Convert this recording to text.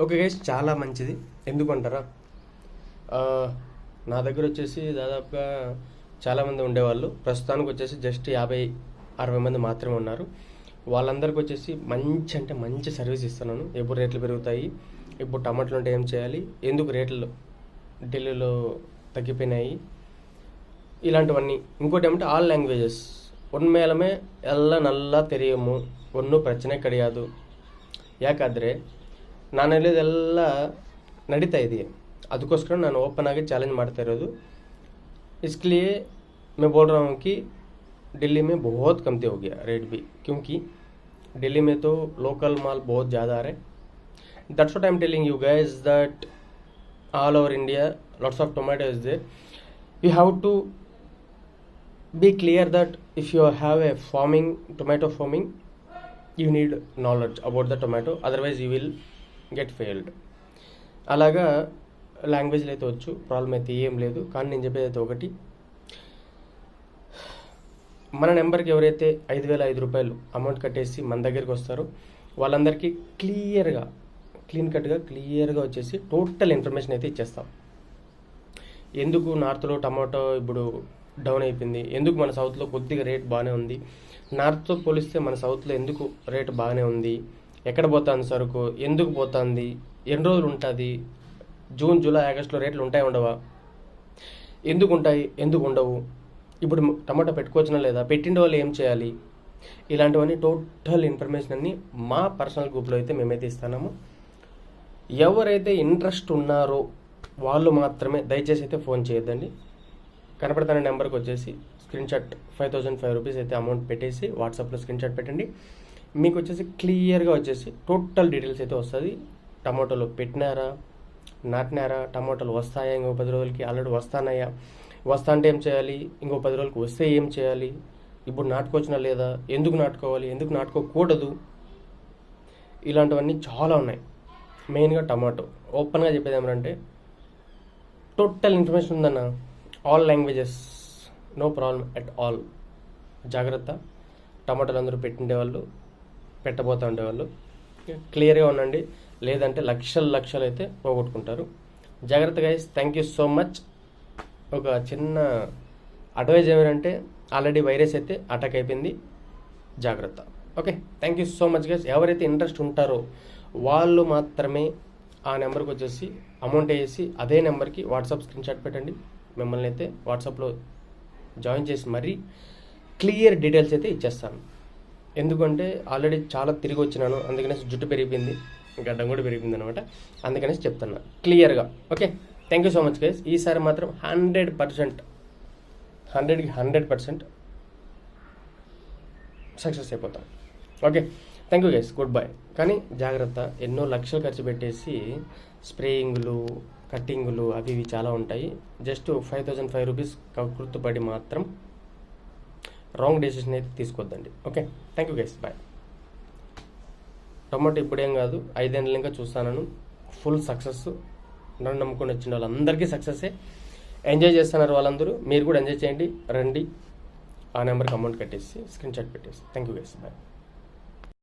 Okay guys, చాలా మంచిది. ఎందుకంటారా, నా దగ్గర వచ్చేసి దాదాపుగా చాలామంది ఉండేవాళ్ళు. ప్రస్తుతానికి వచ్చేసి జస్ట్ 50-60 మంది మాత్రమే ఉన్నారు. వాళ్ళందరికీ వచ్చేసి మంచి అంటే మంచి సర్వీస్ ఇస్తున్నాను. ఎప్పుడు రేట్లు పెరుగుతాయి, ఇప్పుడు టమాటాలు ఉంటే ఏం చేయాలి, ఎందుకు రేట్లు ఢిల్లీలో తగ్గిపోయినాయి, ఇలాంటివన్నీ. ఇంకోటి ఏమంటే ఆల్ లాంగ్వేజెస్ ಉಣ್ಮೇಲಮೇ ಎಲ್ಲ ನಲ್ಲ ತೆರೆಯುಮು ಒಂದು ಪ್ರಚನೆ ಕಡಿಯಾದು. ಯಾಕಾದರೆ ನಾನು ಹೇಳಿದೆಲ್ಲ ನಡೀತಾ ಇದೆಯಾ, ಅದಕ್ಕೋಸ್ಕರ ನಾನು ಓಪನ್ ಆಗಿ ಚಾಲೆंज ಮಾಡ್ತಾ ಇರೋದು. इसके लिए मैं बोल रहा हूँ कि दिल्ली में बहुत कमती हो गया रेट भी, क्योंकि दिल्ली में तो लोकल माल बहुत ज़्यादा आ रहे. That's what I'm telling you guys, that all over India lots of tomato is there. You have to be clear that if you have a tomato farming, you need knowledge about the tomato, otherwise you will get failed. అలాగా లాంగ్వేజ్లో అయితే వచ్చు, problem అయితే ఏం లేదు. కానీ నేను చెప్పేది అయితే ఒకటి, మన నెంబర్కి ఎవరైతే 5,005 రూపాయలు అమౌంట్ కట్టేసి మన దగ్గరికి వస్తారో వాళ్ళందరికీ క్లియర్గా వచ్చేసి టోటల్ ఇన్ఫర్మేషన్ అయితే ఇచ్చేస్తాం. ఎందుకు నార్త్లో టమాటో ఇప్పుడు డౌన్ అయిపోయింది, ఎందుకు మన సౌత్లో కొద్దిగా రేట్ బాగానే ఉంది, నార్త్తో పోలిస్తే మన సౌత్లో ఎందుకు రేట్ బాగానే ఉంది, ఎక్కడ పోతుంది సరుకు, ఎందుకు పోతుంది, ఎన్ని రోజులు ఉంటుంది, జూన్ జూలై ఆగస్టులో రేట్లు ఉంటాయి ఉండవా, ఎందుకు ఉంటాయి ఎందుకు ఉండవు, ఇప్పుడు టమాటా పెట్టుకోవచ్చునా లేదా, పెట్టిన వాళ్ళు ఏం చేయాలి, ఇలాంటివన్నీ టోటల్ ఇన్ఫర్మేషన్ అన్ని మా పర్సనల్ గ్రూప్లో అయితే మేమైతే ఇస్తున్నాము. ఎవరైతే ఇంట్రెస్ట్ ఉన్నారో వాళ్ళు మాత్రమే దయచేసి అయితే ఫోన్ చేయొద్దండి. కనపడుతున్న నెంబర్కి వచ్చేసి స్క్రీన్ షాట్ 5,005 రూపీస్ అయితే అమౌంట్ పెట్టేసి వాట్సాప్లో స్క్రీన్ షాట్ పెట్టండి. మీకు వచ్చేసి క్లియర్గా వచ్చేసి టోటల్ డీటెయిల్స్ అయితే వస్తుంది. టమాటోలు పెట్టినారా, నాటినారా, టమాటోలు వస్తాయా ఇంకో 10 రోజులకి, ఆల్రెడీ వస్తానయ్యా, వస్తా అంటే ఏం చేయాలి, ఇంకో 10 రోజులకి వస్తే ఏం చేయాలి, ఇప్పుడు నాటుకోవచ్చునా లేదా, ఎందుకు నాటుకోవాలి, ఎందుకు నాటుకోకూడదు, ఇలాంటివన్నీ చాలా ఉన్నాయి. మెయిన్గా టమాటో ఓపెన్గా చెప్పేది ఏమంటే టోటల్ ఇన్ఫర్మేషన్ ఉందన్న, all languages, no problem at all. జాగ్రత్త, టమాటాలు అందరూ పెట్టిండేవాళ్ళు, పెట్టబోతూ ఉండేవాళ్ళు క్లియర్గా ఉండండి, లేదంటే లక్షలు అయితే పోగొట్టుకుంటారు. జాగ్రత్త guys, thank you so much. ఒక చిన్న అడ్వైజ్ ఏమంటే ఆల్రెడీ వైరస్ అయితే అటాక్ అయిపోయింది, జాగ్రత్త. Okay, thank you so much guys. ఎవరైతే ఇంట్రెస్ట్ ఉంటారో వాళ్ళు మాత్రమే ఆ నెంబర్కి వచ్చేసి అమౌంట్ వేసి అదే నెంబర్కి వాట్సాప్ స్క్రీన్ షాట్ పెట్టండి. మిమ్మల్ని అయితే వాట్సాప్లో జాయిన్ చేసి మరీ క్లియర్ డీటెయిల్స్ అయితే ఇచ్చేస్తాను. ఎందుకంటే ఆల్రెడీ చాలా తిరిగి వచ్చినాను, అందుకనేసి జుట్టు పెరిగిపోయింది, గడ్డం కూడా పెరిగిపోయింది అనమాట, అందుకనేసి చెప్తున్నా క్లియర్గా. Okay, thank you so much guys. ఈసారి మాత్రం 100% 100% సక్సెస్ అయిపోతాం. Okay, thank you guys, good bye. కానీ జాగ్రత్త, ఎన్నో లక్షలు ఖర్చు పెట్టేసి స్ప్రేయింగ్లు, కట్టింగులు అవి ఇవి చాలా ఉంటాయి. జస్ట్ 5,005 రూపీస్ కకృతపడి మాత్రం రాంగ్ డెసిషన్ అయితే తీసుకోవద్దండి. Okay, thank you guys, bye. Tomato ఇప్పుడేం కాదు, 5 ఏళ్ళ ఇంకా చూస్తాను, ఫుల్ సక్సెస్. నన్ను నమ్ముకొని వచ్చిన వాళ్ళందరికీ సక్సెస్సే. ఎంజాయ్ చేస్తున్నారు వాళ్ళందరూ, మీరు కూడా ఎంజాయ్ చేయండి. రండి, ఆ నెంబర్కి అమౌంట్ కట్టేసి స్క్రీన్ షాట్ పెట్టేసి. Thank you guys, bye.